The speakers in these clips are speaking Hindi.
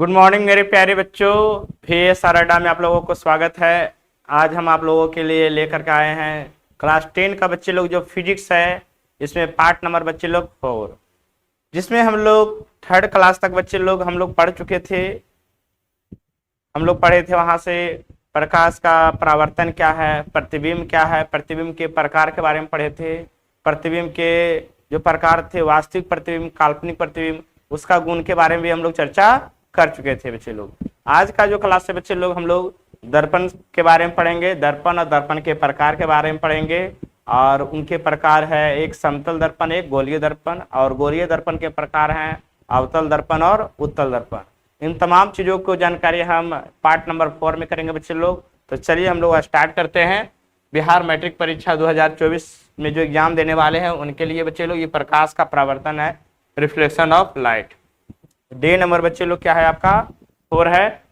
गुड मॉर्निंग मेरे प्यारे बच्चों। VSR अड्डा में आप लोगों को स्वागत है। आज हम आप लोगों के लिए लेकर के आए हैं क्लास 10 का बच्चे लोग जो फिजिक्स है, इसमें पार्ट नंबर बच्चे लोग 4, जिसमें हम लोग थर्ड क्लास तक बच्चे लोग हम लोग पढ़ चुके थे। हम लोग पढ़े थे वहां से प्रकाश का परावर्तन क्या है, प्रतिबिंब क्या है, प्रतिबिंब के प्रकार के बारे में पढ़े थे। प्रतिबिंब के जो प्रकार थे, वास्तविक प्रतिबिंब, काल्पनिक प्रतिबिंब, उसका गुण के बारे में भी हम लोग चर्चा कर चुके थे बच्चे लोग। आज का जो क्लास है बच्चे लोग, हम लोग दर्पण के बारे में पढ़ेंगे। दर्पण और दर्पण के प्रकार के बारे में पढ़ेंगे। और उनके प्रकार है, एक समतल दर्पण, एक गोलीय दर्पण, और गोलीय दर्पण के प्रकार हैं अवतल दर्पण और उत्तल दर्पण। इन तमाम चीजों को जानकारी हम पार्ट नंबर 4 में करेंगे बच्चे लोग। तो चलिए हम लोग स्टार्ट करते हैं। बिहार मैट्रिक परीक्षा 2024 में जो एग्जाम देने वाले हैं उनके लिए बच्चे लोग ये प्रकाश का परावर्तन है, reflection of light. Day number बच्चे लोग क्या है आपका 4 है।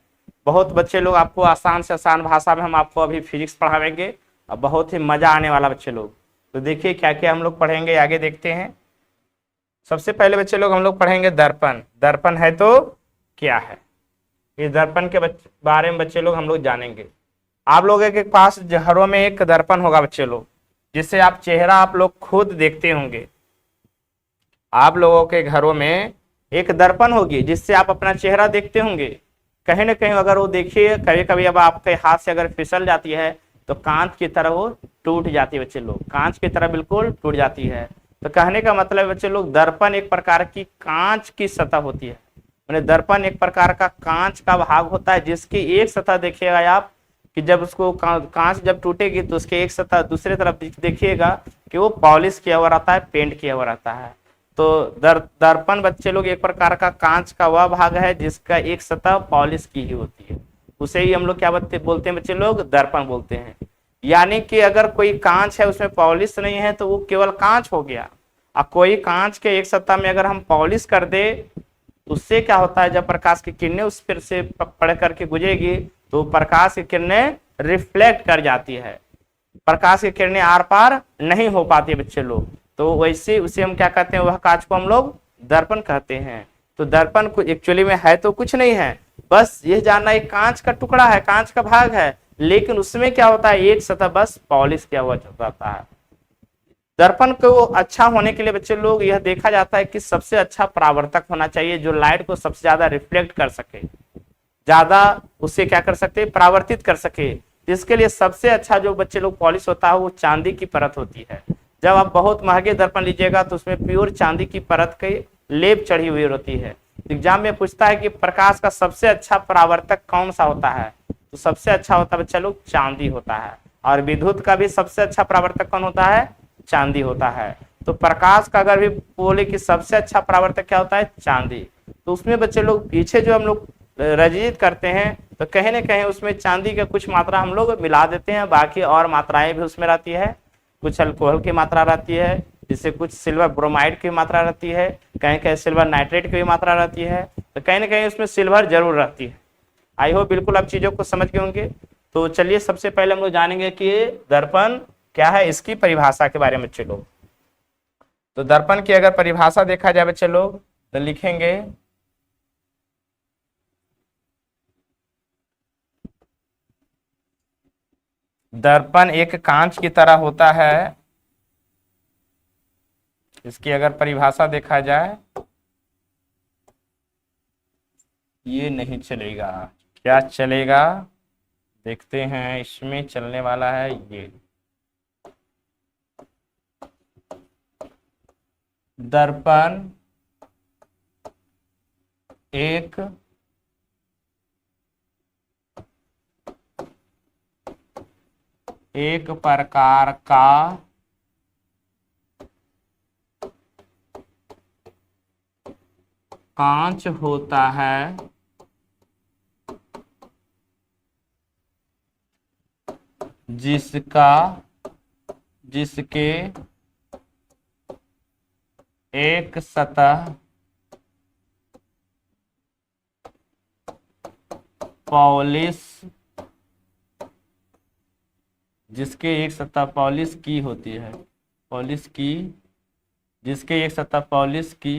बहुत बच्चे लोग आपको आसान से आसान भाषा में हम आपको अभी फिजिक्स पढ़ाएंगे और बहुत ही मजा आने वाला बच्चे लोग। तो देखिए क्या क्या हम लोग पढ़ेंगे, आगे देखते हैं। सबसे पहले बच्चे लोग हम लोग पढ़ेंगे दर्पण। दर्पण है तो क्या है, इस दर्पण के बारे में बच्चे लोग हम लोग जानेंगे। आप लोगों के पास घरों में एक दर्पण होगा बच्चे लोग, जिससे आप चेहरा आप लोग खुद देखते होंगे। आप लोगों के घरों में एक दर्पण होगी जिससे आप अपना चेहरा देखते होंगे। कहीं ना कहीं अगर वो देखिए, कभी कभी अब आपके हाथ से अगर फिसल जाती है तो कांच की तरह वो टूट जाती है बच्चे लोग, कांच की तरह बिल्कुल टूट जाती है। तो कहने का मतलब बच्चे लोग, दर्पण एक प्रकार की कांच की सतह होती है। मैंने दर्पण एक प्रकार का कांच का भाग होता है जिसकी एक सतह देखिएगा आप, कि जब उसको कांच जब टूटेगी तो उसके एक सतह दूसरे तरफ देखिएगा कि वो पॉलिश किया हुआ रहता है, पेंट किया हुआ रहता है। तो दर्पण बच्चे लोग एक प्रकार का कांच का वह भाग है जिसका एक सतह पॉलिश की ही होती है। उसे ही हम लोग क्या बोलते हैं बच्चे लोग, दर्पण बोलते हैं। यानी कि अगर कोई कांच है उसमें पॉलिश नहीं है तो वो केवल कांच हो गया। और कोई कांच के एक सतह में अगर हम पॉलिश कर दे, उससे क्या होता है, जब प्रकाश की किरणें उस पर से पड़ करके गुजरेगी तो प्रकाश की किरणें रिफ्लेक्ट कर जाती है। प्रकाश की किरणें आर पार नहीं हो पाती बच्चे लोग। तो वैसे उसे हम क्या कहते हैं, वह कांच को हम लोग दर्पण कहते हैं। तो दर्पण को एक्चुअली में है तो कुछ नहीं है, बस ये जानना एक कांच का टुकड़ा है, कांच का भाग है, लेकिन उसमें क्या होता है, एक सतह बस पॉलिश किया हुआ रहता है। दर्पण को अच्छा होने के लिए बच्चे लोग यह देखा जाता है कि सबसे अच्छा परावर्तक होना चाहिए, जो लाइट को सबसे ज्यादा रिफ्लेक्ट कर सके, ज्यादा उससे क्या कर सकते, परावर्तित कर सके। इसके लिए सबसे अच्छा जो बच्चे लोग पॉलिश होता है वो चांदी की परत होती है। जब आप बहुत महंगे दर्पण लीजिएगा तो उसमें प्योर चांदी की परत की लेप चढ़ी हुई होती है। एग्जाम में पूछता है कि प्रकाश का सबसे अच्छा परावर्तक कौन सा होता है, तो सबसे अच्छा होता है बच्चा लोग चांदी होता है। और विद्युत का भी सबसे अच्छा परावर्तक कौन होता है, चांदी होता है। तो प्रकाश का अगर भी बोले कि सबसे अच्छा परावर्तक क्या होता है, चांदी, तो उसमें बच्चे लोग पीछे जो हम लोग रजित करते हैं तो कहीं ना कहीं उसमें चांदी का कुछ मात्रा हम लोग मिला देते हैं, बाकी और मात्राएं भी उसमें रहती है। कुछ अल्कोहल की मात्रा रहती है, जिससे कुछ सिल्वर ब्रोमाइड की मात्रा रहती है, कहीं कहीं सिल्वर नाइट्रेट की भी मात्रा रहती है, तो कहीं ना कहीं उसमें सिल्वर जरूर रहती है। आई होप बिल्कुल आप चीजों को समझ गए होंगे। तो चलिए सबसे पहले हम लोग जानेंगे कि दर्पण क्या है, इसकी परिभाषा के बारे में बच्चे लोग। तो दर्पण की अगर परिभाषा देखा जाए बच्चे लोग तो लिखेंगे, दर्पण एक कांच की तरह होता है। इसकी अगर परिभाषा देखा जाए, ये नहीं चलेगा, क्या चलेगा देखते हैं। इसमें चलने वाला है ये, दर्पण एक प्रकार का कांच होता है जिसके एक सतह पॉलिश की होती है, जिसके एक सतह पॉलिश की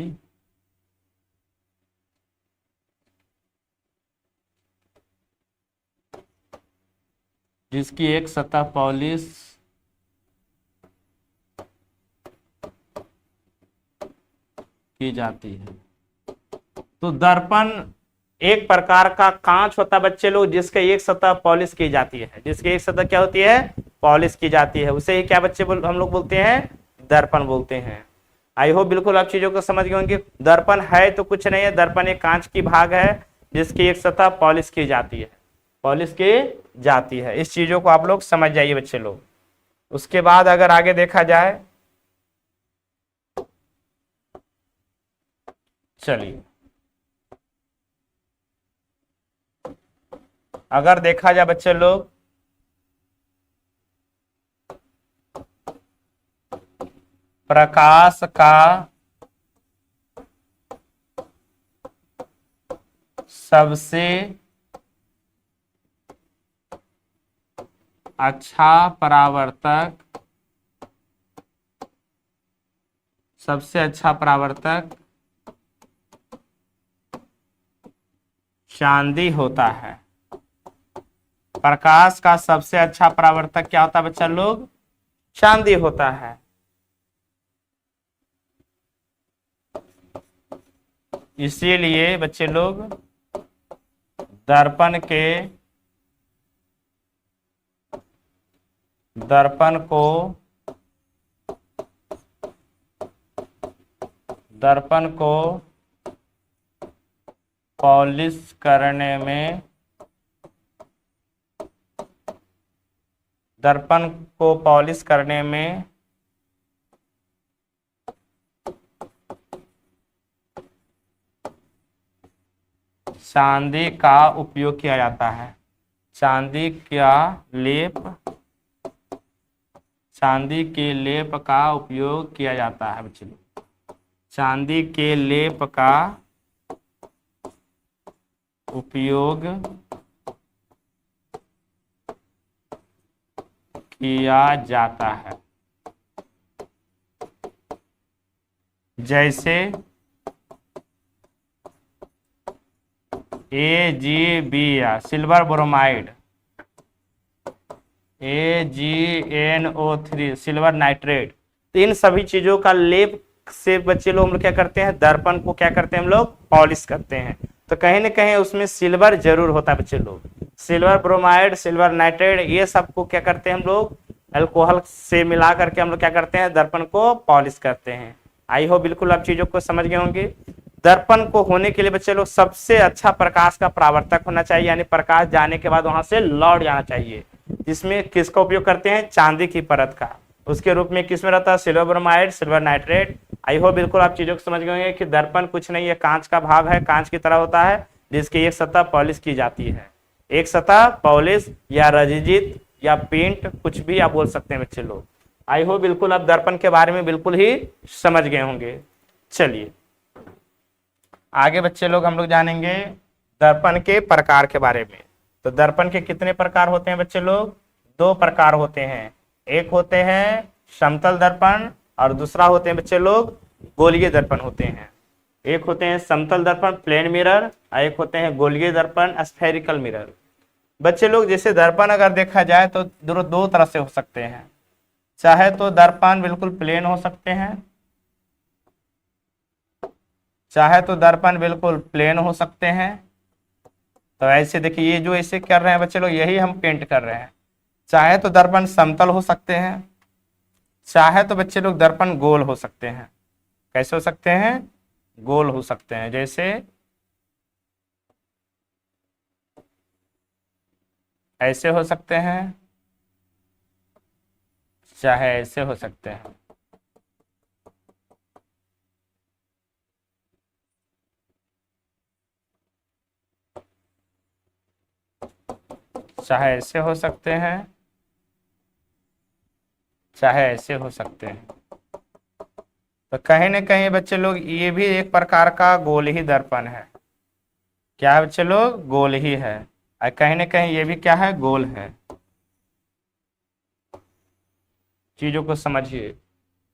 जिसकी एक सतह पॉलिश की जाती है। तो दर्पण एक प्रकार का कांच होता है बच्चे लोग, जिसके एक सतह पॉलिश की जाती है। जिसकी एक सतह क्या होती है? पॉलिश की जाती है। उसे ही क्या बच्चे हम लोग बोलते हैं? दर्पण बोलते हैं। आई होप बिल्कुल आप चीजों को समझ गए होंगे। दर्पण है तो कुछ नहीं है, दर्पण एक कांच की भाग है जिसकी एक सतह पॉलिश की जाती है। पॉलिश की जाती है। इस चीजों को आप लोग समझ जाइए बच्चे लोग। उसके बाद अगर आगे देखा जाए, चलिए अगर देखा जाए बच्चे लोग, प्रकाश का सबसे अच्छा परावर्तक, सबसे अच्छा परावर्तक चांदी होता है। प्रकाश का सबसे अच्छा परावर्तक क्या होता है बच्चा लोग? चांदी होता है। इसीलिए बच्चे लोग दर्पण को पॉलिश करने में, दर्पण को पॉलिश करने में चांदी का उपयोग किया जाता है। चांदी के लेप का उपयोग किया जाता है बच्चे लोग। चांदी के लेप का उपयोग किया जाता है। जैसे AgBr silver bromide, AgNO3 silver nitrate. तो इन सभी चीजों का लेप से बच्चे लोग हम लोग क्या करते हैं? दर्पण को क्या करते हैं? हम लोग पॉलिश करते हैं। तो कहीं ना कहीं उसमें सिल्वर जरूर होता है बच्चे लोग। सिल्वर ब्रोमाइड, सिल्वर नाइट्रेट, ये सबको क्या करते हैं हम लोग? अल्कोहल से मिला करके हम लोग क्या करते हैं? दर्पण को पॉलिश करते हैं। आई हो बिल्कुल आप चीजों को समझ गए होंगे। दर्पण को होने के लिए बच्चे लोग सबसे अच्छा प्रकाश का परावर्तक होना चाहिए, यानी प्रकाश जाने के बाद वहां से लौट जाना चाहिए। जिसमें किसका उपयोग करते हैं? चांदी की परत का। उसके रूप में किसमें रहता है? Silver bromide, silver nitrate. आई हो बिल्कुल आप चीजों को समझ गए होंगे कि दर्पण कुछ नहीं है, कांच का भाग है, कांच की तरह होता है, जिसकी एक सतह पॉलिश की जाती है। एक सतह पॉलिश या रजिजित या पेंट, कुछ भी आप बोल सकते हैं बच्चे लोग। आई हो बिल्कुल आप दर्पण के बारे में बिल्कुल ही समझ गए होंगे। चलिए आगे बच्चे लोग हम लोग जानेंगे दर्पण के प्रकार के बारे में। तो दर्पण के कितने प्रकार होते हैं बच्चे लोग? 2 प्रकार होते हैं। एक होते हैं समतल दर्पण और दूसरा होते हैं बच्चे लोग गोलीय दर्पण होते हैं। एक होते हैं समतल दर्पण प्लेन मिरर और एक होते हैं गोलीय दर्पण स्फेरिकल मिरर। बच्चे लोग जैसे दर्पण अगर देखा जाए तो दो तरह से हो सकते हैं। चाहे तो दर्पण बिल्कुल प्लेन हो सकते हैं, चाहे तो दर्पण बिल्कुल प्लेन हो सकते हैं। तो ऐसे देखिए, ये जो ऐसे कर रहे हैं बच्चे लोग, यही हम पेंट कर रहे हैं। चाहे तो दर्पण समतल हो सकते हैं, चाहे तो बच्चे लोग दर्पण गोल हो सकते हैं। कैसे हो सकते हैं? गोल हो सकते हैं। जैसे ऐसे हो सकते हैं, चाहे ऐसे हो सकते हैं। चाहे ऐसे हो सकते हैं, चाहे ऐसे हो सकते हैं। तो कहीं ना कहीं बच्चे लोग ये भी एक प्रकार का गोल ही दर्पण है। क्या है बच्चे लोग? गोल ही है। और कहीं ना कहीं ये भी क्या है? गोल है। चीजों को समझिए।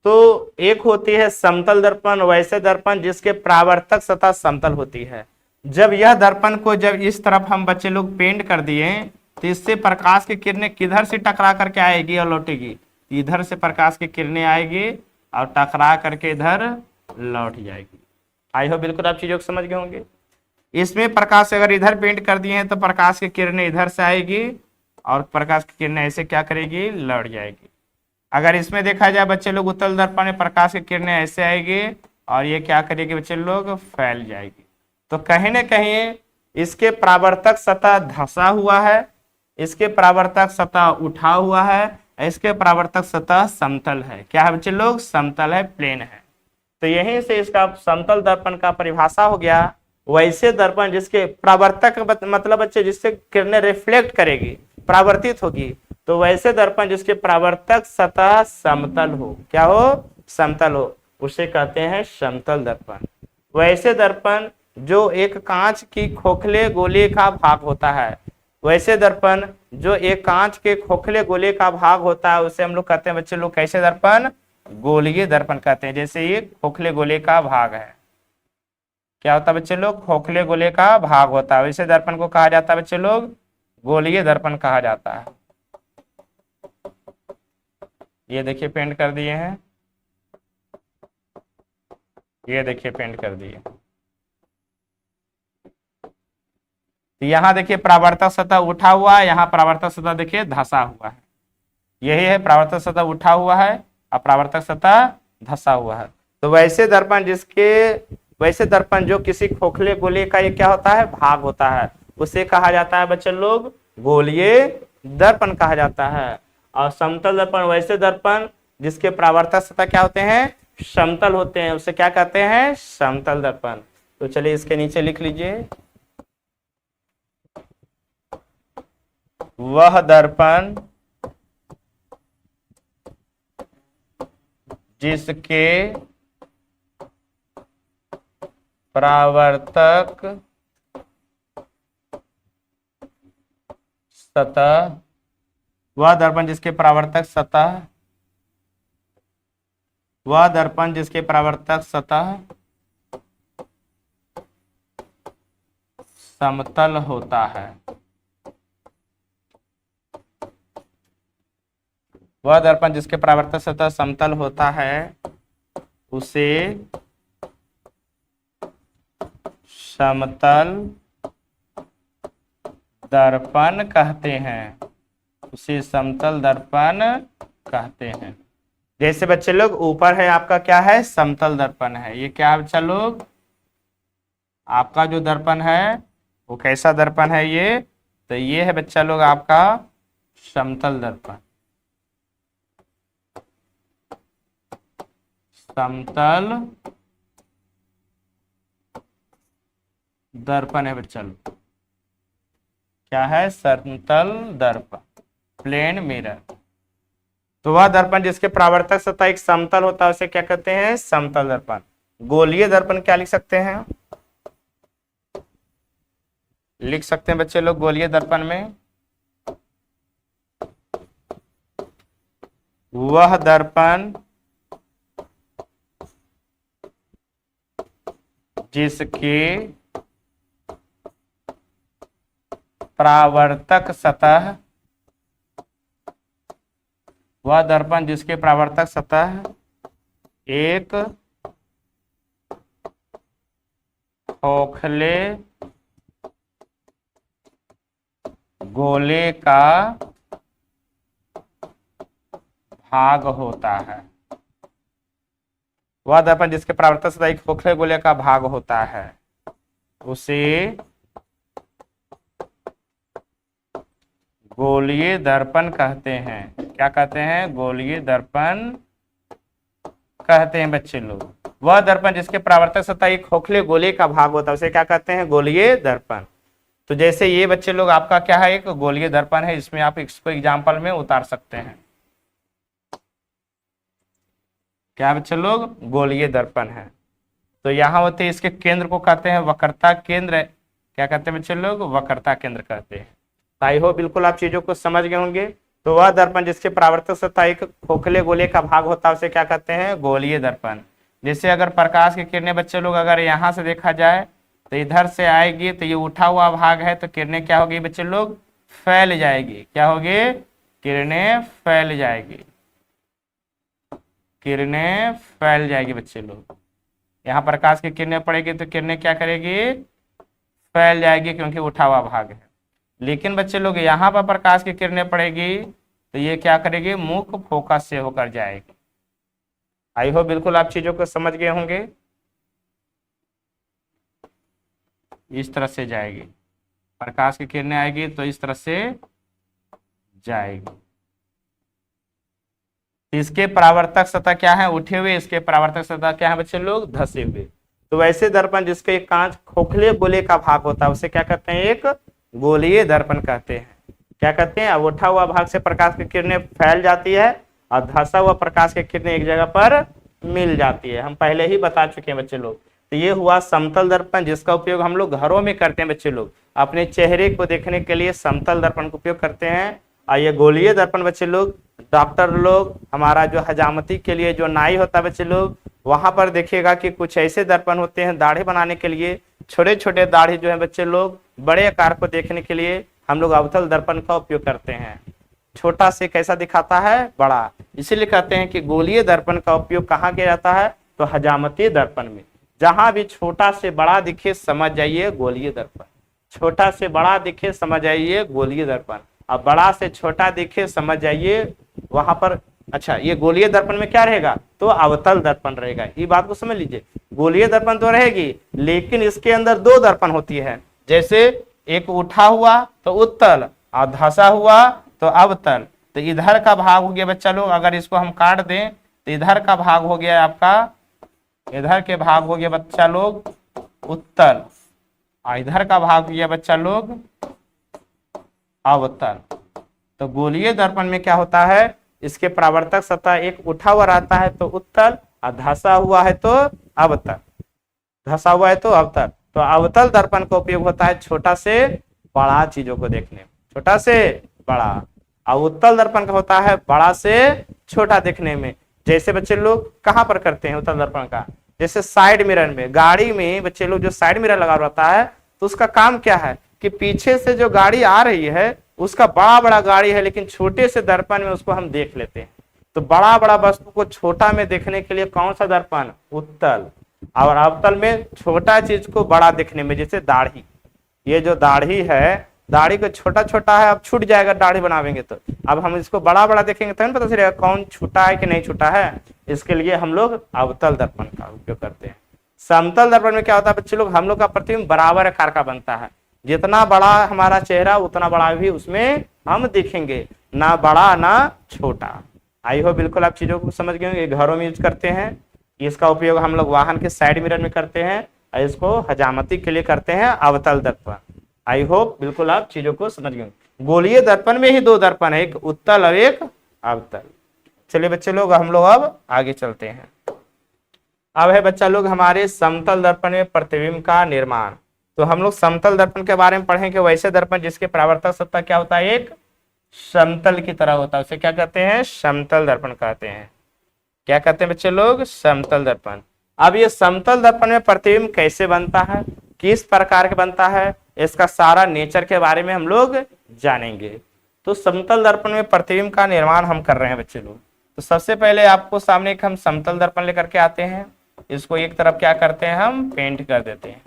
तो एक होती है समतल दर्पण, वैसे दर्पण जिसके परावर्तक सतह समतल होती है। जब यह दर्पण को जब इस तरफ हम बच्चे लोग पेंट कर दिए तो इससे प्रकाश की किरणें किधर से टकरा करके आएगी और लौटेगी, इधर से प्रकाश की किरणें आएगी और टकरा करके इधर लौट जाएगी। आई हो बिल्कुल आप चीजों को समझ गए होंगे। इसमें प्रकाश अगर इधर पेंट कर दिए हैं तो प्रकाश की किरणें इधर से आएगी और प्रकाश की किरणें ऐसे क्या करेगी, लौट जाएगी। अगर इसमें देखा जाए बच्चे लोग, उत्तल दर्पण में प्रकाश की किरणें ऐसे आएगी और ये क्या करेगी बच्चे लोग, फैल जाएगी। तो कहीं ना कहीं इसके परावर्तक सतह धंसा हुआ है, इसके परावर्तक सतह उठा हुआ है, इसके परावर्तक सतह समतल है। क्या है बच्चे लोग, समतल है, प्लेन है। तो यहीं से इसका समतल दर्पण का परिभाषा हो गया। वैसे दर्पण जिसके परावर्तक मतलब बच्चे जिससे किरणें रिफ्लेक्ट करेगी, परावर्तित होगी, तो वैसे दर्पण जिसके परावर्तक सतह समतल हो, क्या हो, समतल हो, उसे कहते हैं समतल दर्पण। वैसे दर्पण जो एक कांच की खोखले गोले का भाग होता है, वैसे दर्पण जो एक कांच के खोखले गोले का भाग होता है, उसे हम लोग कहते हैं बच्चे लोग कैसे दर्पण, गोलीय दर्पण कहते हैं। जैसे ये खोखले गोले का भाग है, क्या होता है बच्चे लोग, खोखले गोले का भाग होता है, वैसे दर्पण को कहा जाता है बच्चे लोग गोलीय दर्पण कहा जाता है। ये देखिए पेंट कर दिए हैं, ये देखिए पेंट कर दिए। तो यहाँ देखिए परावर्तक सतह उठा हुआ है, यहाँ परावर्तक सतह देखिए धंसा हुआ है। यही है, परावर्तक सतह उठा हुआ है और परावर्तक सतह धंसा हुआ है। तो वैसे दर्पण जो किसी खोखले गोले का ये क्या होता है, भाग होता है, उसे कहा जाता है बच्चे लोग गोलीय दर्पण कहा जाता है। और समतल दर्पण वैसे दर्पण जिसके परावर्तक सतह क्या होते हैं, समतल होते हैं, उसे क्या कहते हैं, समतल दर्पण। तो चलिए इसके नीचे लिख लीजिए, वह दर्पण जिसके परावर्तक सतह, वह दर्पण जिसके परावर्तक सतह, वह दर्पण जिसके परावर्तक सतह समतल होता है, वह दर्पण जिसके परावर्तक सतह समतल होता है, उसे समतल दर्पण कहते हैं, उसे समतल दर्पण कहते हैं। जैसे बच्चे लोग ऊपर है आपका क्या है, समतल दर्पण है। ये क्या है बच्चा लोग, आपका जो दर्पण है वो कैसा दर्पण है, ये तो ये है बच्चा लोग आपका समतल दर्पण, समतल दर्पण है बच्चा लोग, क्या है, समतल दर्पण, प्लेन मिरर। तो वह दर्पण जिसके परावर्तक सतह एक समतल होता है उसे क्या कहते हैं, समतल दर्पण। गोलीय दर्पण क्या लिख सकते हैं, लिख सकते हैं बच्चे लोग गोलीय दर्पण में, वह दर्पण जिसके परावर्तक सतह, वह दर्पण जिसके परावर्तक सतह एक खोखले गोले का भाग होता है, वह दर्पण जिसके परावर्तक सतह एक खोखले गोले का भाग होता है, उसे गोलीय दर्पण कहते हैं। क्या कहते हैं, गोलीय दर्पण कहते हैं बच्चे लोग। वह दर्पण जिसके परावर्तक सतह एक खोखले गोले का भाग होता है उसे क्या कहते हैं, गोलीय दर्पण। तो जैसे ये बच्चे लोग आपका क्या है, एक गोलीय दर्पण है, इसमें आप इसको एग्जाम्पल में उतार सकते हैं। क्या बच्चे लोग, गोलीय दर्पण है। तो यहाँ होते हैं, इसके केंद्र को कहते हैं वक्रता केंद्र। क्या कहते हैं बच्चे लोग, वक्रता केंद्र कहते हैं। आई हो बिल्कुल आप चीजों को समझ गए होंगे। तो वह दर्पण जिसके परावर्तक सतह एक खोखले गोले का भाग होता है उसे क्या कहते हैं, गोलीय दर्पण। जैसे अगर प्रकाश की किरणें बच्चे लोग अगर यहाँ से देखा जाए तो इधर से आएगी, तो ये उठा हुआ भाग है, तो किरणें क्या होगी बच्चे लोग, फैल जाएगी। क्या होगी? किरणें फैल जाएगी, किरणें फैल जाएगी बच्चे लोग। यहाँ प्रकाश की किरणें पड़ेगी तो किरणें क्या करेगी? फैल जाएगी, क्योंकि उठा हुआ भाग है। लेकिन बच्चे लोग यहाँ पर प्रकाश की किरणें पड़ेगी तो ये क्या करेगी? मुख्य फोकस से होकर जाएगी। आई होप बिल्कुल आप चीजों को समझ गए होंगे। इस तरह से जाएगी, प्रकाश की किरणें आएगी तो इस तरह से जाएगी। इसके परावर्तक सतह क्या है? उठे हुए। इसके परावर्तक सतह क्या है बच्चे लोग? धसे हुए। तो वैसे दर्पण जिसके एक कांच खोखले गोले का भाग होता है उसे क्या कहते हैं? एक गोलीय दर्पण कहते हैं। क्या कहते हैं? अब उठा हुआ भाग से प्रकाश की किरणें फैल जाती है और धसा हुआ प्रकाश की किरणें एक जगह पर मिल जाती है। हम पहले ही बता चुके हैं बच्चे लोग। तो ये हुआ समतल दर्पण, जिसका उपयोग हम लोग घरों में करते हैं बच्चे लोग। अपने चेहरे को देखने के लिए समतल दर्पण का उपयोग करते हैं। और ये गोलीय दर्पण बच्चे लोग, डॉक्टर लोग, हमारा जो हजामती के लिए जो नाई होता है बच्चे लोग, वहां पर देखिएगा कि कुछ ऐसे दर्पण होते हैं दाढ़ी बनाने के लिए। छोटे छोटे दाढ़ी जो है बच्चे लोग, बड़े आकार को देखने के लिए हम लोग अवतल दर्पण का उपयोग करते हैं। छोटा से कैसा दिखाता है? बड़ा। इसीलिए कहते हैं कि गोलीय दर्पण का उपयोग कहाँ किया जाता है? तो हजामती दर्पण में। जहां भी छोटा से बड़ा दिखे समझ जाइए गोलीय दर्पण, छोटा से बड़ा दिखे समझ जाइए गोलीय दर्पण, अब बड़ा से छोटा दिखे समझ जाइए वहां पर। अच्छा, ये गोलीय दर्पण में क्या रहेगा? तो अवतल दर्पण रहेगा। ये बात को समझ लीजिए। गोलीय दर्पण तो रहेगी, लेकिन इसके अंदर दो दर्पण होती है। जैसे एक उठा हुआ तो उत्तल और धसा हुआ तो अवतल। तो इधर का भाग हो गया बच्चा लोग, अगर इसको हम काट दें तो इधर का भाग हो गया आपका, इधर के भाग हो गया बच्चा लोग उत्तल, और इधर का भाग हो गया बच्चा लोग अवतल। तो गोलीय दर्पण में क्या होता है? इसके परावर्तक सतह एक उठा हुआ रहता है तो उत्तल, और धसा हुआ है तो अवतल, धसा हुआ है तो अवतल। तो अवतल दर्पण का उपयोग होता है छोटा से बड़ा चीजों को देखने में, छोटा से बड़ा। और उत्तल दर्पण का होता है बड़ा से छोटा देखने में। जैसे बच्चे लोग कहाँ पर करते हैं उत्तल दर्पण का? जैसे साइड मिरर में, गाड़ी में बच्चे लोग जो साइड मिरर लगा रहता है तो उसका काम क्या है कि पीछे से जो गाड़ी आ रही है उसका बड़ा बड़ा गाड़ी है, लेकिन छोटे से दर्पण में उसको हम देख लेते हैं। तो बड़ा बड़ा वस्तु को छोटा में देखने के लिए कौन सा दर्पण? उत्तल। और अवतल में छोटा चीज को बड़ा देखने में, जैसे दाढ़ी। ये जो दाढ़ी है, दाढ़ी को छोटा छोटा है, अब छूट जाएगा दाढ़ी बनावेंगे तो। अब हम इसको बड़ा बड़ा देखेंगे तो पता चलेगा कौन छूटा है कि नहीं छूटा है। इसके लिए हम लोग अवतल दर्पण का उपयोग करते हैं। समतल दर्पण में क्या होता है बच्चे लोग? हम लोग का प्रतिबिंब बराबर आकार का बनता है। जितना बड़ा हमारा चेहरा उतना बड़ा भी उसमें हम दिखेंगे, ना बड़ा ना छोटा। आई हो बिल्कुल आप चीजों को समझ गए होंगे। घरों में यूज करते हैं, इसका उपयोग हम लोग वाहन के साइड मिरर में करते हैं, और इसको हजामती के लिए करते हैं अवतल दर्पण। आई होप बिल्कुल आप चीजों को समझ गए। गोलीय दर्पण में ही दो दर्पण है, एक उत्तल और एक अवतल। चलिए बच्चे लोग हम लोग अब आगे चलते हैं। अब है बच्चा लोग हमारे समतल दर्पण में प्रतिबिंब का निर्माण। तो हम लोग समतल दर्पण के बारे में पढ़ेंगे। वैसे दर्पण जिसके परावर्तक सतह क्या होता है? एक समतल की तरह होता है, उसे क्या कहते हैं? समतल दर्पण कहते हैं। क्या कहते हैं बच्चे लोग? समतल दर्पण। अब ये समतल दर्पण में प्रतिबिंब कैसे बनता है, किस प्रकार के बनता है, इसका सारा नेचर के बारे में हम लोग जानेंगे। तो समतल दर्पण में प्रतिबिंब का निर्माण हम कर रहे हैं बच्चे लोग। तो सबसे पहले आपको सामने एक हम समतल दर्पण लेकर के आते हैं। इसको एक तरफ क्या करते हैं? हम पेंट कर देते हैं।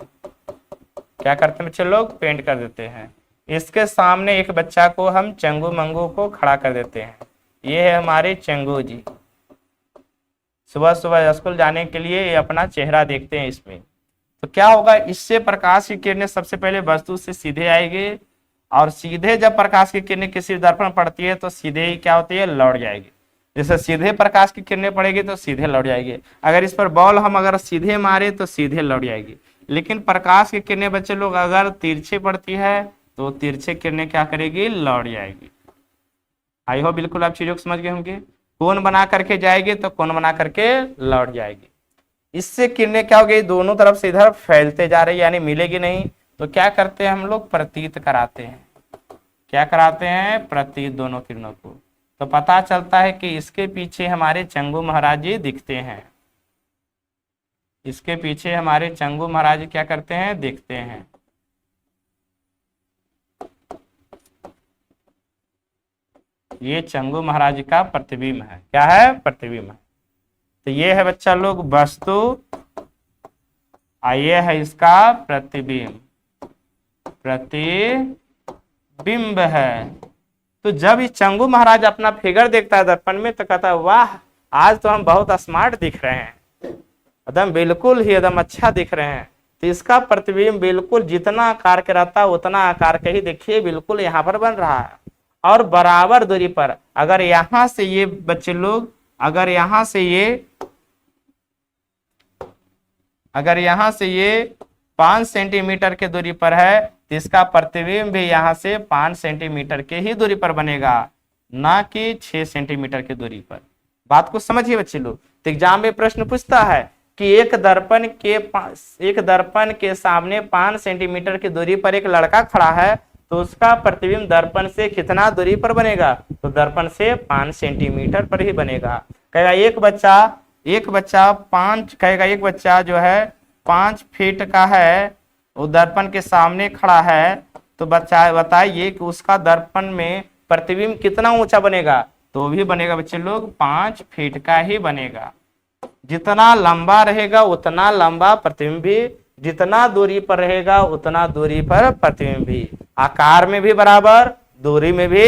क्या करते हैं बच्चे लोग? पेंट कर देते हैं। इसके सामने एक बच्चा को हम चंगू मंगू को खड़ा कर देते हैं। ये है हमारे चंगू जी। सुबह सुबह स्कूल जाने के लिए ये अपना चेहरा देखते हैं इसमें। तो क्या होगा? इससे प्रकाश की किरणें सबसे पहले वस्तु से सीधे आएगी, और सीधे जब प्रकाश की किरणें किसी दर्पण पड़ती है तो सीधे ही क्या होती है? लौट जाएगी। जैसे सीधे प्रकाश की किरणें पड़ेगी तो सीधे लौट जाएगी। अगर इस पर बॉल हम अगर सीधे मारे तो सीधे लौट जाएगी। लेकिन प्रकाश की किरणें बच्चे लोग अगर तिरछे पड़ती है तो तिरछे किरणें क्या करेगी? लौट जाएगी। आई हो बिल्कुल आप चीजों को समझ गए होंगे। कोण बना करके जाएगी तो कोण बना करके लौट जाएगी। इससे किरणें क्या हो गई? दोनों तरफ से इधर फैलते जा रही, यानी मिलेगी नहीं। तो क्या करते हैं हम लोग? प्रतीत कराते हैं। क्या कराते हैं? प्रतीत दोनों किरणों को। तो पता चलता है कि इसके पीछे हमारे चंगू महाराज जी दिखते हैं। इसके पीछे हमारे चंगू महाराज क्या करते हैं? दिखते हैं। ये चंगू महाराज का प्रतिबिंब है। क्या है? प्रतिबिंब है। तो ये है बच्चा लोग वस्तु, ये है इसका प्रतिबिंब, प्रतिबिंब है। तो जब ये चंगू महाराज अपना फिगर देखता है दर्पण में तो कहता है वाह, आज तो हम बहुत स्मार्ट दिख रहे हैं, एकदम बिल्कुल ही एकदम अच्छा दिख रहे हैं। तो इसका प्रतिबिंब बिल्कुल जितना आकार के रहता है उतना आकार के ही देखिए बिल्कुल यहाँ पर बन रहा है। और बराबर दूरी पर अगर यहां से ये बच्चे लोग, अगर यहां से ये 5 सेंटीमीटर के दूरी पर है तो इसका प्रतिबिंब भी यहाँ से 5 सेंटीमीटर के ही दूरी पर बनेगा, ना कि 6 सेंटीमीटर की दूरी पर। बात को समझिए बच्चे लोग। तो एग्जाम में प्रश्न पूछता है कि एक दर्पण के सामने 5 सेंटीमीटर की दूरी पर एक लड़का खड़ा है तो उसका प्रतिबिंब दर्पण से कितना दूरी पर बनेगा? तो दर्पण से 5 सेंटीमीटर पर ही बनेगा। कहेगा एक बच्चा जो है 5 फीट का है, वो दर्पण के सामने खड़ा है, तो बच्चा बताइए कि उसका दर्पण में प्रतिबिंब कितना ऊंचा बनेगा? तो भी बनेगा बच्चे लोग 5 फीट का ही बनेगा। जितना लंबा रहेगा उतना लंबा प्रतिबिंब भी, जितना दूरी पर रहेगा उतना दूरी पर प्रतिबिंब भी, आकार में भी बराबर, दूरी में भी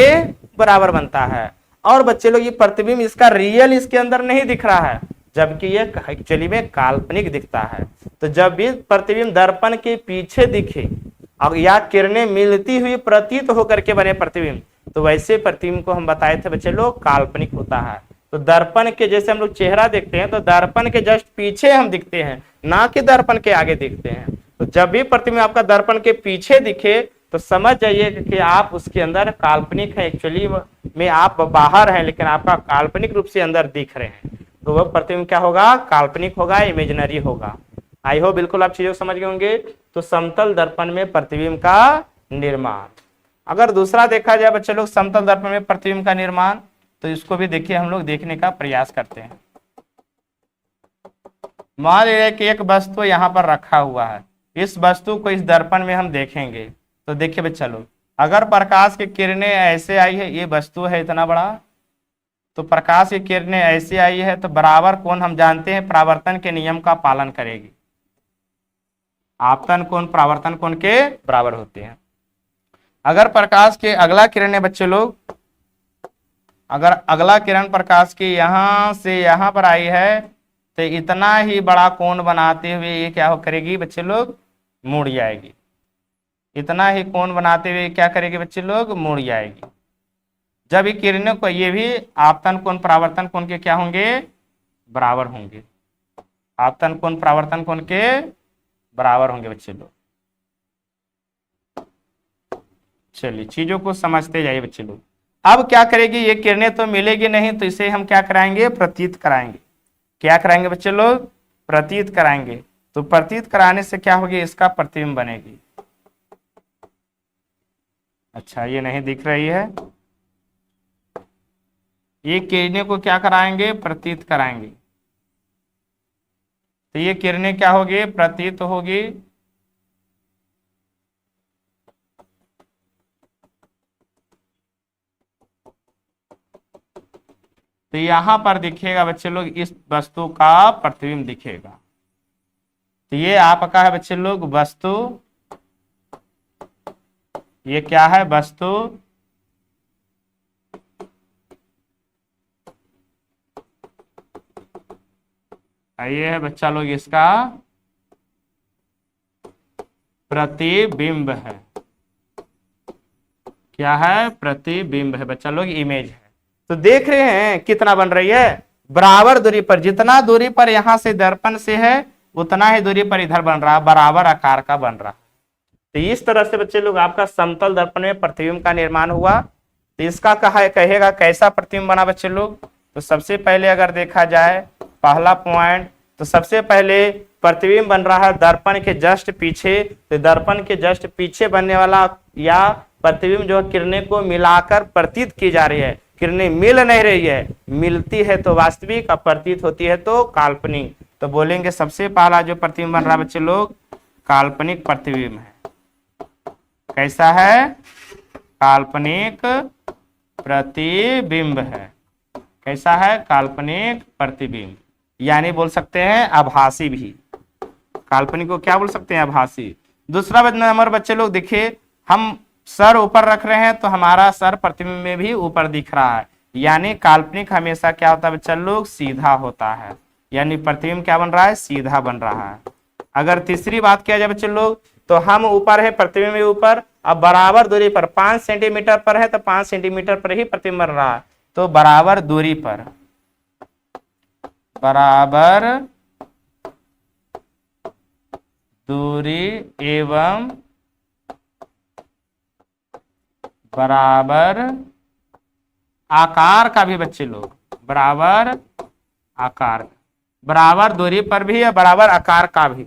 बराबर बनता है। और बच्चे लोग ये प्रतिबिंब इसका रियल इसके अंदर नहीं दिख रहा है, जबकि ये एक्चुअली में काल्पनिक दिखता है। तो जब भी प्रतिबिंब दर्पण के पीछे दिखे और या किरणें मिलती हुई प्रतीत होकर के बने प्रतिबिंब, तो वैसे प्रतिबिंब को हम बताए थे बच्चे लोग काल्पनिक होता है। तो दर्पण के जैसे हम लोग चेहरा देखते हैं तो दर्पण के जस्ट पीछे हम दिखते हैं, ना कि दर्पण के आगे दिखते हैं। तो जब भी प्रतिबिंब आपका दर्पण के पीछे दिखे तो समझ जाइए कि आप उसके अंदर काल्पनिक है, एक्चुअली में आप बाहर हैं लेकिन आपका काल्पनिक रूप से अंदर दिख रहे हैं। तो वह प्रतिबिंब क्या होगा? काल्पनिक होगा, इमेजिनरी होगा। आई होप बिल्कुल आप चीजों को समझ गए होंगे। तो समतल दर्पण में प्रतिबिंब का निर्माण। अगर दूसरा देखा जाए बच्चे लोग समतल दर्पण में प्रतिबिंब का निर्माण, तो इसको भी देखिए हम लोग देखने का प्रयास करते हैं। मान लीजिए कि एक वस्तु यहाँ पर रखा हुआ है, इस वस्तु को इस दर्पण में हम देखेंगे तो देखिए बच्चा लोग, अगर प्रकाश की किरणें ऐसे आई है, ये वस्तु है इतना बड़ा, तो प्रकाश की किरणें ऐसे आई है तो बराबर कोण हम जानते हैं परावर्तन के नियम का पालन करेगी। आपतन कोण परावर्तन कोण के बराबर होते हैं। अगर प्रकाश के अगला किरणें बच्चे लोग, अगर अगला किरण प्रकाश की यहां से यहां पर आई है तो इतना ही बड़ा कोण बनाते हुए ये क्या करेगी बच्चे लोग? मुड़ जाएगी। इतना ही कोण बनाते हुए क्या करेगी बच्चे लोग? मुड़ जाएगी। जब ये किरणों को, ये भी आपतन कोण परावर्तन कोण के क्या होंगे? बराबर होंगे। आपतन कोण परावर्तन कोण के बराबर होंगे बच्चे लोग। चलिए चीजों को समझते जाइए बच्चे लोग। अब क्या करेगी? ये किरणें तो मिलेगी नहीं, तो इसे हम क्या कराएंगे? प्रतीत कराएंगे। क्या कराएंगे बच्चे लोग? प्रतीत कराएंगे। तो प्रतीत कराने से क्या होगी? इसका प्रतिबिंब बनेगी। अच्छा ये नहीं दिख रही है, ये किरणें को क्या कराएंगे? प्रतीत कराएंगे। तो ये किरणें क्या होगी? प्रतीत होगी। तो यहां पर दिखेगा बच्चे लोग, इस वस्तु का प्रतिबिंब दिखेगा। तो ये आपका है बच्चे लोग वस्तु, ये क्या है? वस्तु। ये है बच्चा लोग इसका प्रतिबिंब है। क्या है? प्रतिबिंब है बच्चा लोग, इमेज है। तो देख रहे हैं कितना बन रही है? बराबर दूरी पर, जितना दूरी पर यहां से दर्पण से है उतना ही दूरी पर इधर बन रहा, बराबर आकार का बन रहा। तो इस तरह से बच्चे लोग आपका समतल दर्पण में प्रतिबिंब का निर्माण हुआ। तो इसका कहेगा कैसा प्रतिबिंब बना बच्चे लोग? तो सबसे पहले अगर देखा जाए पहला पॉइंट, तो सबसे पहले प्रतिबिंब बन रहा है दर्पण के जस्ट पीछे। तो दर्पण के जस्ट पीछे बनने वाला या प्रतिबिंब जो किरणें को मिलाकर प्रतीत की जा रही है, किरणें मिल नहीं रही है, मिलती है तो वास्तविक, और प्रतीत होती है तो काल्पनिक। तो बोलेंगे सबसे पहला जो प्रतिबिंब बन रहा है बच्चे लोग, काल्पनिक प्रतिबिंब है। कैसा है? काल्पनिक प्रतिबिंब है। कैसा है? काल्पनिक प्रतिबिंब, यानी बोल सकते हैं आभासी भी। काल्पनिक को क्या बोल सकते हैं? आभासी। दूसरा नंबर बच्चे लोग देखिए, हम सर ऊपर रख रहे हैं तो हमारा सर प्रतिबिंब में भी ऊपर दिख रहा है, यानी काल्पनिक हमेशा क्या होता है बच्चे लोग? सीधा होता है, यानी प्रतिबिंब क्या बन रहा है? सीधा बन रहा है। अगर तीसरी बात किया जाए बच्चे लोग, तो हम ऊपर है, प्रतिबिंब के ऊपर, अब बराबर दूरी पर 5 सेंटीमीटर पर है तो 5 सेंटीमीटर पर ही प्रतिबिंब बन रहा है, तो बराबर दूरी पर, बराबर दूरी एवं बराबर आकार का भी बच्चे लोग, बराबर आकार, बराबर दूरी पर भी या बराबर आकार का भी,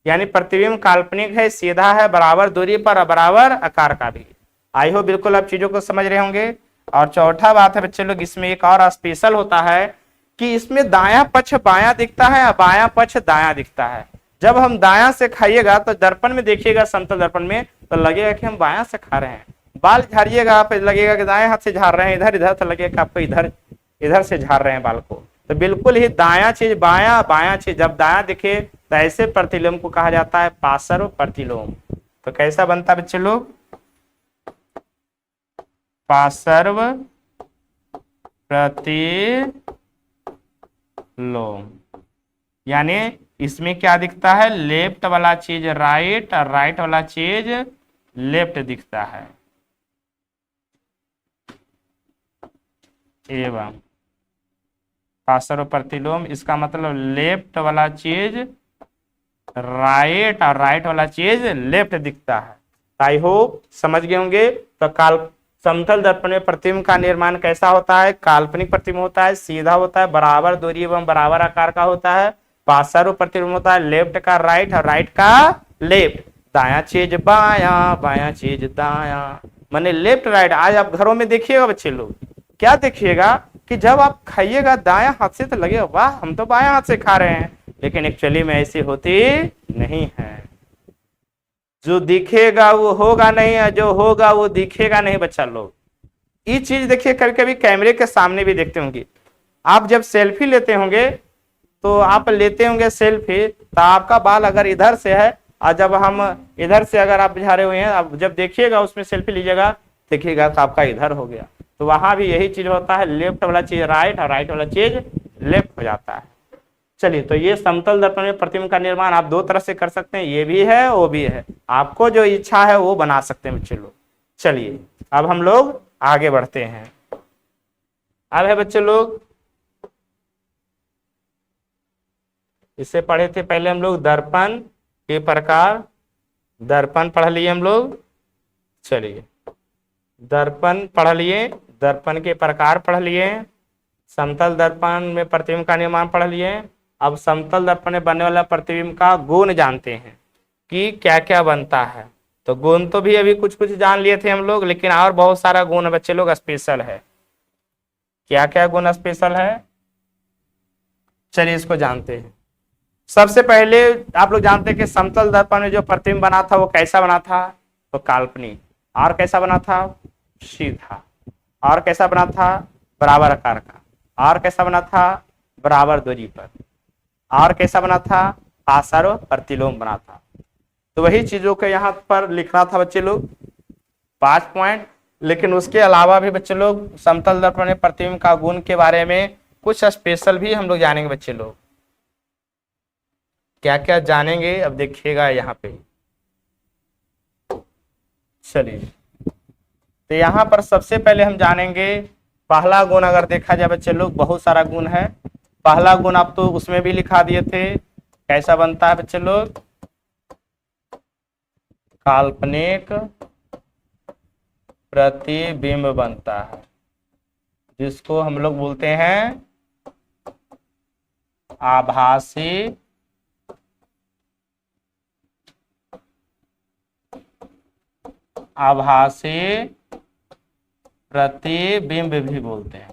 यानी प्रतिबिंब काल्पनिक है, सीधा है, बराबर दूरी पर और बराबर आकार का भी। आई हो बिल्कुल आप चीजों को समझ रहे होंगे। और चौथा बात है बच्चे लोग, इसमें एक और स्पेशल होता है कि इसमें दायां पक्ष बायां दिखता है और बायां पक्ष दायां दिखता है। जब हम दायां से खाइएगा तो दर्पण में देखिएगा, समतल दर्पण में, तो लगेगा कि हम बायां से खा रहे हैं। बाल झाड़िएगा आप, लगेगा कि दाएं हाथ से झाड़ रहे हैं, इधर इधर तो लगेगा आपको इधर से झाड़ रहे हैं बाल को। तो बिल्कुल ही दायां चीज बायां, बायां चीज जब दायां दिखे तो ऐसे प्रतिलोम को कहा जाता है पार्श्व प्रतिलोम। तो कैसा बनता है बच्चे लोग? पार्श्व प्रतिलोम, यानी इसमें क्या दिखता है? लेफ्ट वाला चीज राइट और राइट वाला चीज लेफ्ट दिखता है। एवं पार्श्व प्रतिलोम, इसका मतलब लेफ्ट वाला चीज राइट और राइट वाला चीज लेफ्ट दिखता है। आई होप समझ गए होंगे। तो समतल दर्पण में प्रतिबिंब का निर्माण कैसा होता है? काल्पनिक प्रतिबिंब होता है, सीधा होता है, बराबर दूरी एवं बराबर आकार का होता है। पार्श्व प्रतिबिंब होता है लेफ्ट का राइट और राइट का लेफ्ट, दायां चीज बायां, बायां चीज दायां, माने लेफ्ट राइट। आज आप घरों में देखिएगा बच्चे लोग, क्या देखिएगा कि जब आप खाइएगा दायां हाथ से तो लगेगा वाह हम तो बायां हाथ से खा रहे हैं, लेकिन एक्चुअली में ऐसी होती नहीं है। जो दिखेगा वो होगा नहीं और जो होगा वो दिखेगा नहीं बच्चा लोग। ये चीज देखिए, कभी कभी कैमरे के सामने भी देखते होंगे आप, जब सेल्फी लेते होंगे तो आप लेते होंगे सेल्फी, तो आपका बाल अगर इधर से है और जब हम इधर से अगर आप झाड़े हुए हैं, आप जब देखिएगा उसमें सेल्फी लीजिएगा, देखिएगा तो आपका इधर हो गया। तो वहां भी यही चीज होता है, लेफ्ट वाला चीज राइट और राइट वाला चीज लेफ्ट हो जाता है। चलिए, तो ये समतल दर्पण में प्रतिबिंब का निर्माण आप दो तरह से कर सकते हैं, ये भी है वो भी है, आपको जो इच्छा है वो बना सकते हैं बच्चे लोग। चलिए अब हम लोग आगे बढ़ते हैं। अब है बच्चे लोग, इससे पढ़े थे पहले हम लोग दर्पण के प्रकार, दर्पण पढ़ लिए हम लोग। चलिए दर्पण पढ़ लिए, दर्पण के प्रकार पढ़ लिए, समतल दर्पण में प्रतिबिंब का निर्माण पढ़ लिए। अब समतल दर्पण में बनने वाला प्रतिबिंब का गुण जानते हैं कि क्या क्या बनता है। तो गुण तो भी अभी कुछ कुछ जान लिए थे हम लोग, लेकिन और बहुत सारा गुण बच्चे लोग स्पेशल है। क्या क्या गुण स्पेशल है, चलिए इसको जानते हैं। सबसे पहले आप लोग जानते हैं कि समतल दर्पण में जो प्रतिबिंब बना था वो कैसा बना था? तो काल्पनिक। और कैसा बना था? सीधा। और कैसा बना था? बराबर आकार का। और कैसा बना था? बराबर दूरी पर। और कैसा बना था? पार्श्व प्रतिलोम बना था। तो वही चीजों को यहाँ पर लिखना था बच्चे लोग, 5 पॉइंट। लेकिन उसके अलावा भी बच्चे लोग समतल दर्पण में प्रतिबिंब का गुण के बारे में कुछ स्पेशल भी हम लोग जानेंगे बच्चे लोग। क्या क्या जानेंगे अब देखिएगा यहाँ पे। चलिए, तो यहाँ पर सबसे पहले हम जानेंगे पहला गुण। अगर देखा जाए बच्चे लोग, बहुत सारा गुण है। पहला गुण आप तो उसमें भी लिखा दिए थे, कैसा बनता है बच्चे लोग? काल्पनिक प्रतिबिंब बनता है, जिसको हम लोग बोलते हैं आभासी प्रतिबिंब भी बोलते हैं।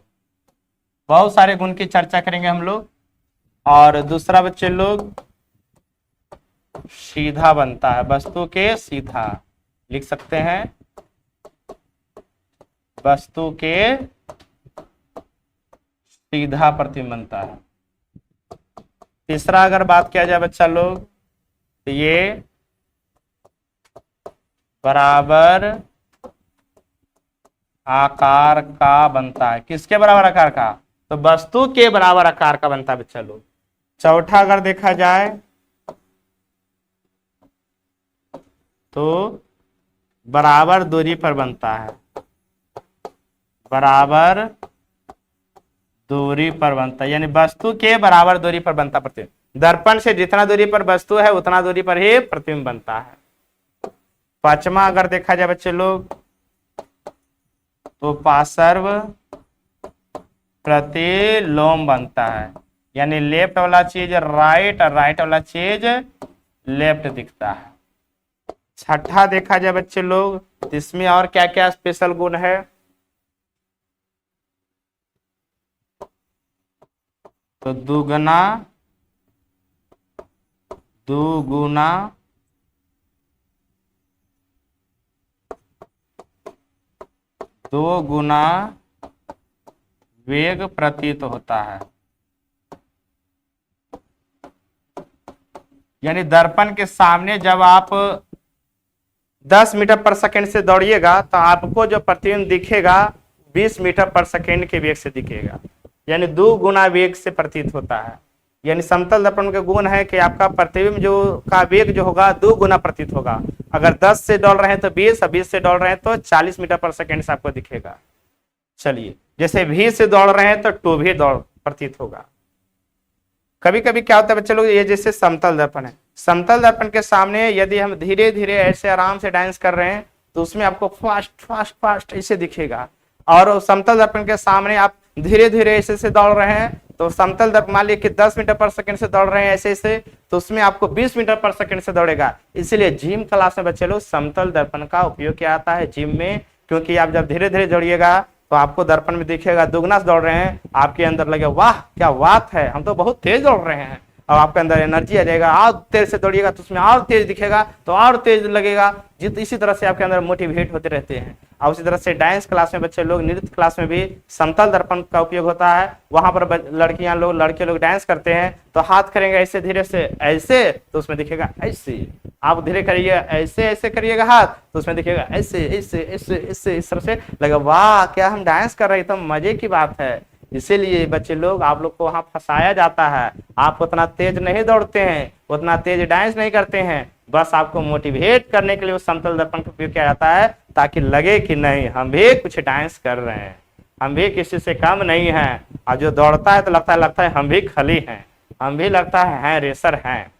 बहुत सारे गुण की चर्चा करेंगे हम लोग। और दूसरा बच्चे लोग, सीधा बनता है, वस्तु के सीधा लिख सकते हैं, वस्तु के सीधा प्रतिबिंब बनता है। तीसरा अगर बात किया जाए बच्चा लोग, तो ये बराबर आकार का बनता है। किसके बराबर आकार का? तो वस्तु के बराबर आकार का बनता है बच्चा लोग। चौथा अगर देखा जाए तो बराबर दूरी पर बनता है। बराबर दूरी पर बनता है, यानी वस्तु के बराबर दूरी पर बनता प्रतिबिंब। दर्पण से जितना दूरी पर वस्तु है उतना दूरी पर ही प्रतिबिंब बनता है। पांचवा अगर देखा जाए बच्चे लोग, तो पार्श्व प्रतिलोम बनता है, यानी लेफ्ट वाला चीज राइट और राइट वाला चीज लेफ्ट दिखता है। छठा देखा जाए बच्चे लोग, तो इसमें और क्या क्या स्पेशल गुण है? तो दुगुना दो गुना वेग प्रतीत होता है। यानी दर्पण के सामने जब आप 10 मीटर पर सेकंड से दौड़िएगा तो आपको जो प्रतिबिंब दिखेगा 20 मीटर पर सेकंड के वेग से दिखेगा, यानी 2 गुना वेग से प्रतीत होता है। यानी समतल दर्पण का गुण है कि आपका प्रतिबिंब जो का वेग जो होगा 2 गुना प्रतीत होगा। अगर 10 से दौड़ रहे हैं तो 20 और 20 से दौड़ रहे हैं तो 40 मीटर पर सेकंड से आपको दिखेगा। चलिए, जैसे भी से दौड़ रहे हैं तो 2 भी दौड़ प्रतीत होगा। कभी कभी क्या होता है बच्चे लोग, ये जैसे समतल दर्पण है, समतल दर्पण के सामने यदि हम धीरे धीरे ऐसे आराम से डांस कर रहे हैं तो उसमें आपको फास्ट फास्ट फास्ट ऐसे दिखेगा। और समतल दर्पण के सामने आप धीरे धीरे ऐसे से दौड़ रहे हैं तो समतल दर्पण मान लीजिए कि 10 मीटर पर सेकंड से दौड़ रहे हैं ऐसे ऐसे, तो उसमें आपको 20 मीटर पर सेकंड से दौड़ेगा। इसीलिए जिम क्लास में बच्चे लोग समतल दर्पण का उपयोग किया जाता है जिम में, क्योंकि आप जब धीरे धीरे दौड़िएगा तो आपको दर्पण में दिखेगा दुगना से दौड़ रहे हैं, आपके अंदर लगे वाह क्या बात है, हम तो बहुत तेज दौड़ रहे हैं। और आपके अंदर एनर्जी आ जाएगा, और तेज से दौड़िएगा तो उसमें और तेज दिखेगा तो और तेज लगेगा। इसी तरह से आपके अंदर मोटिवेट होते रहते हैं। और उसी तरह से डांस क्लास में बच्चे लोग, नृत्य क्लास में भी समतल दर्पण का उपयोग होता है। वहां पर लड़कियां लोग लड़के लोग डांस करते हैं तो हाथ करेंगे ऐसे धीरे से ऐसे, तो उसमें दिखेगा ऐसे। आप धीरे करिए ऐसे ऐसे करिएगा हाथ, तो उसमें दिखेगा ऐसे ऐसे ऐसे ऐसे, इस तरह से लगेगा वाह क्या हम डांस कर रहे हैं, तो मजे की बात है। इसीलिए बच्चे लोग आप लोग को वहां फंसाया जाता है। आप उतना तेज नहीं दौड़ते हैं, उतना तेज डांस नहीं करते हैं, बस आपको मोटिवेट करने के लिए उस समतल दर्पण का उपयोग किया जाता है, ताकि लगे कि नहीं हम भी कुछ डांस कर रहे हैं, हम भी किसी से कम नहीं हैं। और जो दौड़ता है तो लगता है हम भी खली हैं, हम भी लगता है रेसर हैं।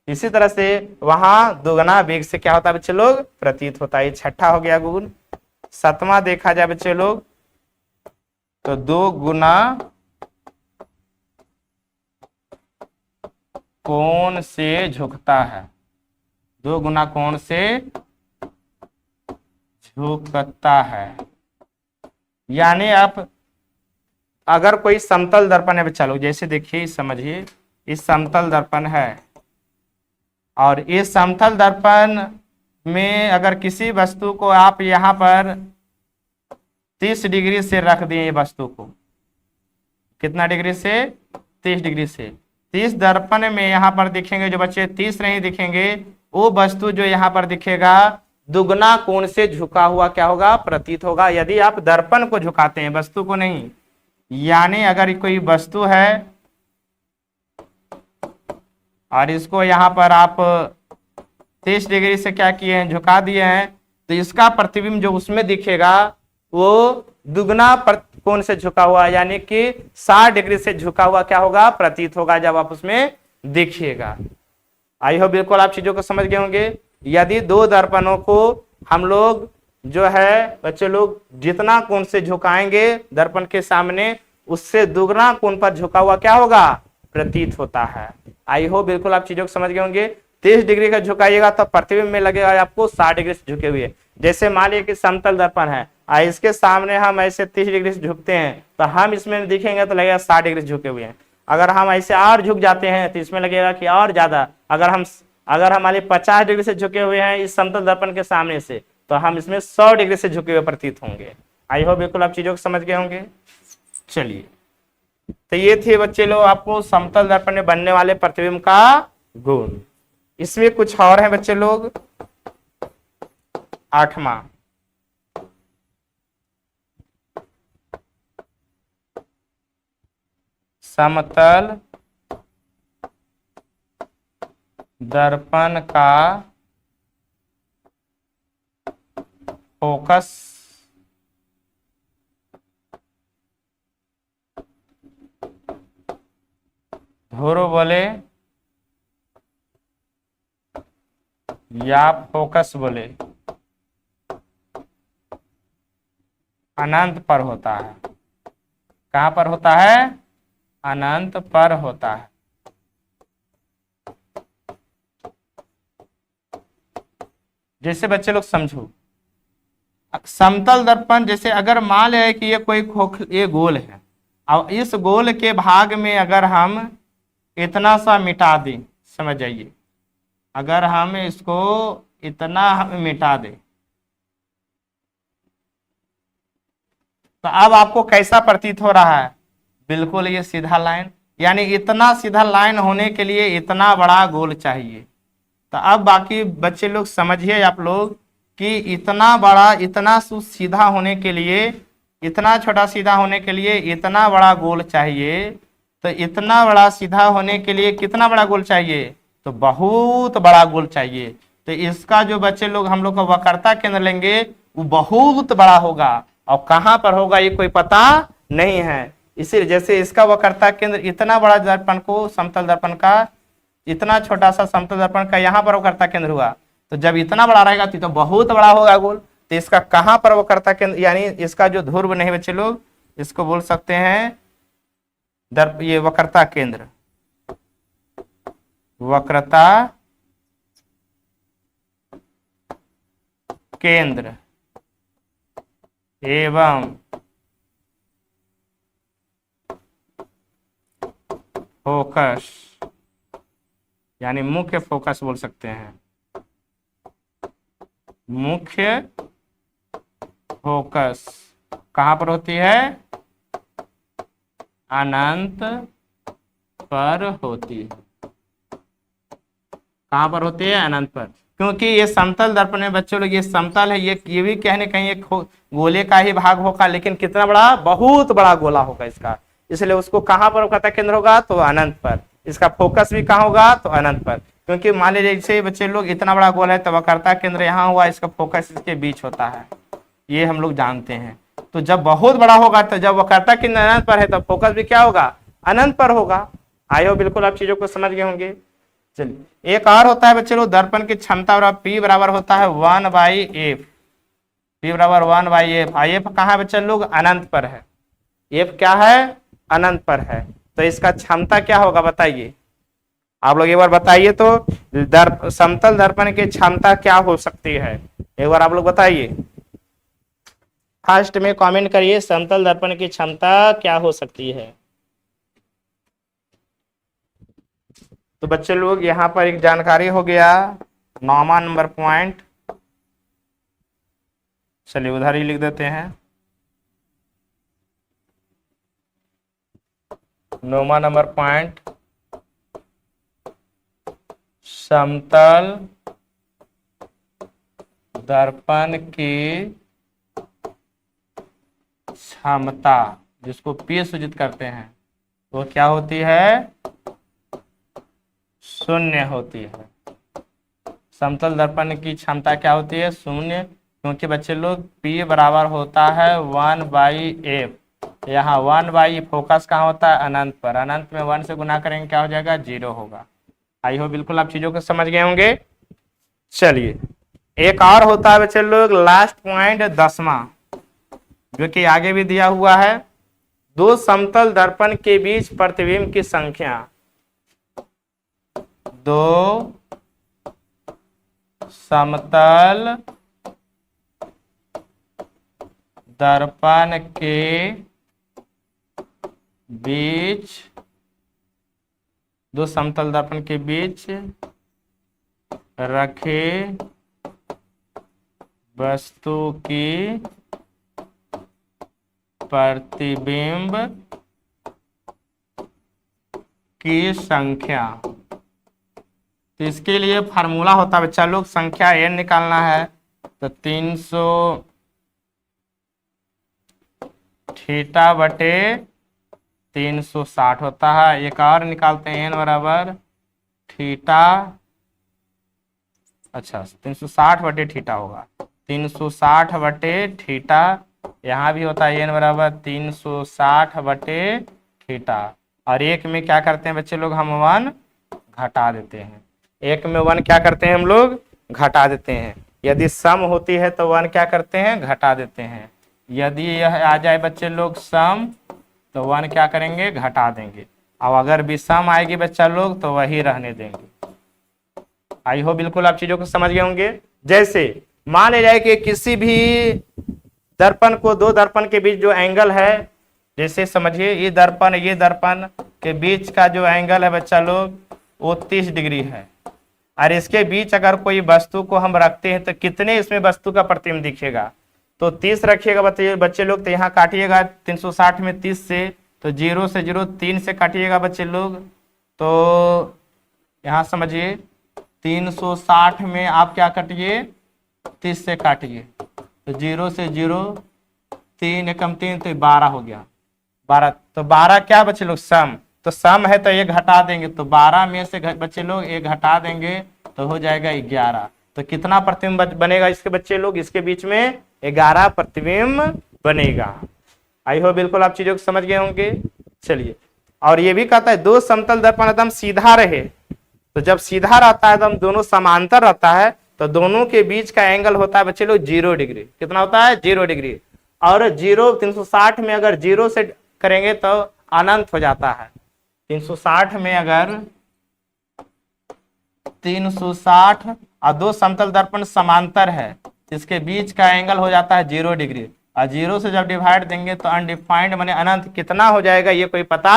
इसी तरह से वहां दुगना वेग से क्या होता है बच्चे लोग, प्रतीत होता है। छठा हो गया गुण। सातवां देखा जाए बच्चे लोग, तो 2 गुना कोण से झुकता है। 2 गुना कोण से झुकता है। यानी आप अगर कोई समतल दर्पण है बच्चा लोग, जैसे देखिए समझिए, इस समतल दर्पण है और इस समतल दर्पण में अगर किसी वस्तु को आप यहां पर 30 डिग्री से रख दिए, वस्तु को कितना डिग्री से, 30 डिग्री से, 30 दर्पण में यहां पर दिखेंगे जो बच्चे 30 नहीं दिखेंगे, वो वस्तु जो यहां पर दिखेगा दुगना कोण से झुका हुआ क्या होगा, प्रतीत होगा। यदि आप दर्पण को झुकाते हैं, वस्तु को नहीं। यानी अगर कोई वस्तु है और इसको यहां पर आप 30 डिग्री से क्या किए हैं, झुका दिए हैं, तो इसका प्रतिबिंब जो उसमें दिखेगा वो दुगना कोण से झुका हुआ, यानी कि 60 डिग्री से झुका हुआ क्या होगा, प्रतीत होगा जब आप उसमें देखिएगा। आई हो बिल्कुल आप चीजों को समझ गए होंगे। यदि 2 दर्पणों को हम लोग जो है बच्चे लोग जितना कोण से झुकाएंगे दर्पण के सामने, उससे दुगना कोण पर झुका हुआ क्या होगा, प्रतीत होता है। आई हो बिल्कुल आप चीजों को समझ गए होंगे। 30 डिग्री का झुकाइएगा तो प्रतिबिंब में लगेगा आपको 60 डिग्री से झुके हुए। जैसे मान लीजिए कि समतल दर्पण है, इसके सामने हम ऐसे 30 डिग्री से झुकते हैं तो हम इसमें दिखेंगे तो लगेगा 60 डिग्री से झुके हुए हैं। अगर हम ऐसे और झुक जाते हैं तो इसमें लगेगा कि और ज्यादा। अगर हमारे 50 डिग्री से झुके हुए हैं इस समतल दर्पण के सामने से, तो हम इसमें 100 डिग्री से झुके हुए प्रतीत होंगे। आई होप बिल्कुल आप चीजों को समझ गए होंगे। चलिए, तो ये थे बच्चे लोग आपको समतल दर्पण में बनने वाले प्रतिबिंब का गुण। इसमें कुछ और है बच्चे लोग। 8वां, समतल दर्पण का फोकस ध्रुव बोले या फोकस बोले अनंत पर होता है। कहां पर होता है? अनंत पर होता है। जैसे बच्चे लोग समझो, समतल दर्पण जैसे अगर मान ले कि ये कोई ये गोल है, और इस गोल के भाग में अगर हम इतना सा मिटा दें, समझ जाइए, अगर हम इसको इतना हम मिटा दें तो अब आपको कैसा प्रतीत हो रहा है? बिल्कुल ये सीधा लाइन, यानी इतना सीधा लाइन होने के लिए इतना बड़ा गोल चाहिए। तो अब बाकी बच्चे लोग समझिए आप लोग कि इतना बड़ा, इतना सीधा होने के लिए, इतना छोटा सीधा होने के लिए इतना बड़ा गोल चाहिए। तो इतना बड़ा सीधा होने के लिए कितना बड़ा गोल चाहिए? तो बहुत बड़ा गोल चाहिए। तो इसका जो बच्चे लोग हम लोग का वक्रता केंद्र लेंगे वो बहुत बड़ा होगा, और कहां पर होगा ये कोई पता नहीं है। इसी जैसे इसका वक्रता केंद्र इतना बड़ा दर्पण को, समतल दर्पण का इतना छोटा सा समतल दर्पण का यहाँ पर वक्रता केंद्र हुआ, तो जब इतना बड़ा रहेगा तो बहुत बड़ा होगा गोल। तो इसका कहां पर वक्रता केंद्र, यानी इसका जो ध्रुव नहीं बच्चे लोग, इसको बोल सकते हैं ये वक्रता केंद्र, वक्रता केंद्र एवं फोकस, यानी मुख्य फोकस बोल सकते हैं, मुख्य फोकस कहां पर होती है? अनंत पर होती है। कहां पर होती है? अनंत पर। क्योंकि ये समतल दर्पण में बच्चों लोग, ये समतल है, ये भी कहने कहीं एक गोले का ही भाग होगा, लेकिन कितना बड़ा? बहुत बड़ा गोला होगा इसका। इसलिए उसको कहां पर वक्रता केंद्र होगा? तो अनंत पर। इसका फोकस भी कहां होगा? तो अनंत पर। क्योंकि मान लीजिए जैसे बच्चे लोग इतना बड़ा गोल है तो वक्रता केंद्र यहाँ हुआ, इसका फोकस इसके बीच होता है, ये हम लोग जानते हैं। तो जब बहुत बड़ा होगा, तो जब वक्रता केंद्र अनंत पर है तो फोकस भी क्या होगा? अनंत पर होगा। आई हो बिल्कुल आप चीजों को समझ गए होंगे। चलिए, एक और होता है बच्चे लोग, दर्पण की क्षमता बराबर P बराबर होता है 1/f। P बराबर 1/f। एफ कहाँ है बच्चे लोग? अनंत पर है। एफ क्या है? अनंत पर है। तो इसका क्षमता क्या होगा बताइए? आप लोग एक बार बताइए तो, समतल दर्पण की क्षमता क्या हो सकती है? एक बार आप लोग बताइए, फर्स्ट में कमेंट करिए, समतल दर्पण की क्षमता क्या हो सकती है? तो बच्चे लोग यहाँ पर एक जानकारी हो गया, 9वां नंबर पॉइंट। चलिए उधर ही लिख देते हैं। 9वां नंबर पॉइंट, समतल दर्पण की क्षमता, जिसको P सूचित करते हैं, वो क्या होती है? शून्य होती है। समतल दर्पण की क्षमता क्या होती है? शून्य। क्योंकि बच्चे लोग P बराबर होता है 1/f। यहाँ 1/, फोकस कहाँ होता है? अनंत पर। अनंत में 1 से गुना करेंगे क्या हो जाएगा? 0 होगा। आई हो बिल्कुल आप चीजों को समझ गए होंगे। चलिए, एक और होता है बच्चे लोग, लास्ट पॉइंट 10वां, जो कि आगे भी दिया हुआ है। दो समतल दर्पण के बीच प्रतिबिंब की संख्या, दो समतल दर्पण के बीच, दो समतल दर्पण के बीच रखे वस्तु की प्रतिबिंब की संख्या। तो इसके लिए फार्मूला होता है बच्चा लोग, संख्या n निकालना है तो 300 थीटा बटे 360 होता है। एक और निकालते हैं n बराबर थीटा, अच्छा 360 बटे थीटा होगा, 360 बटे थीटा। यहाँ भी होता है n बराबर 360 बटे थीटा। और एक में क्या करते हैं बच्चे लोग, हम 1 घटा देते हैं। एक में 1 क्या करते हैं हम लोग, घटा देते हैं। यदि सम होती है तो 1 क्या करते हैं, घटा देते हैं। यदि यह आ जाए बच्चे लोग सम तो 1 क्या करेंगे, घटा देंगे। और अगर विषम आएगी बच्चा लोग तो वही रहने देंगे। आई हो बिल्कुल आप चीजों को समझ गए होंगे। जैसे मान लिया जाए कि किसी भी दर्पण को, दो दर्पण के बीच जो एंगल है, जैसे समझिए ये दर्पण के बीच का जो एंगल है बच्चा लोग वो 30 डिग्री है। और इसके बीच अगर कोई वस्तु को हम रखते हैं तो कितने इसमें वस्तु का प्रतिबिंब दिखेगा, तो 30 रखिएगा बच्चे लोग। तो यहाँ काटिएगा 360 में 30 से, तो 0 से 0 3 से काटिएगा बच्चे लोग। तो यहाँ समझिए 360 में आप क्या काटिए, 30 से काटिए, तो 0 से 0 3 एकम 3 तो 12 हो गया। 12 तो 12 क्या बच्चे लोग, सम। तो सम है तो एक घटा देंगे, तो 12 में से बच्चे लोग एक घटा देंगे तो हो जाएगा 11। तो कितना प्रतिबिंब बनेगा इसके बच्चे लोग, इसके बीच में 11 प्रतिबिंब बनेगा। आई हो बिल्कुल आप चीजों को समझ गए होंगे। चलिए, और ये भी कहता है दो समतल दर्पण एकदम सीधा रहे। तो जब सीधा रहता है एकदम दोनों समांतर रहता है तो दोनों के बीच का एंगल होता है बच्चे लोग 0 डिग्री। कितना होता है, 0 डिग्री। और 360 में अगर 0 से करेंगे तो अनंत हो जाता है। 360 में अगर 360 और दो समतल दर्पण समांतर है, इसके बीच का एंगल हो जाता है 0 डिग्री। और 0 से जब डिवाइड देंगे तो अनडिफाइंड माने अनंत कितना हो जाएगा ये कोई पता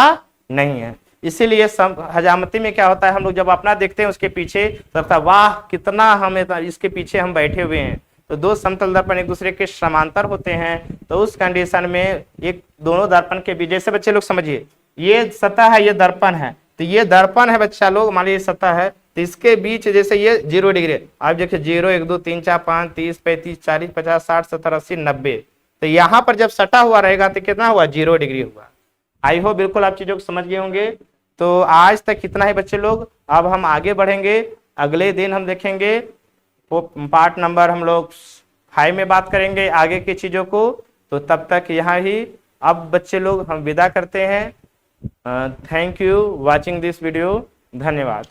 नहीं है। इसीलिए हजामती में क्या होता है, हम लोग जब अपना देखते हैं उसके पीछे तो वाह कितना हमें इसके पीछे हम बैठे हुए हैं। तो दो समतल दर्पण एक दूसरे के समांतर होते हैं, तो उस कंडीशन में एक दोनों दर्पण के बीच, जैसे बच्चे लोग समझिए ये सतह है, ये दर्पण है, तो ये दर्पण है बच्चा लोग, मान लीजिए सतह है, तो इसके बीच जैसे ये 0 डिग्री, आप देखिए 0 1 2 3 4 5 30 35 40 50 60 70 80 90, तो यहाँ पर जब सटा हुआ रहेगा तो कितना हुआ, 0 डिग्री हुआ। आई हो बिल्कुल आप चीजों को समझ गए होंगे। तो आज तक कितना है बच्चे लोग, अब हम आगे बढ़ेंगे। अगले दिन हम देखेंगे पार्ट नंबर हम लोग 5 में बात करेंगे आगे की चीजों को। तो तब तक यहाँ ही अब बच्चे लोग हम विदा करते हैं। Thank you watching this video. धन्यवाद।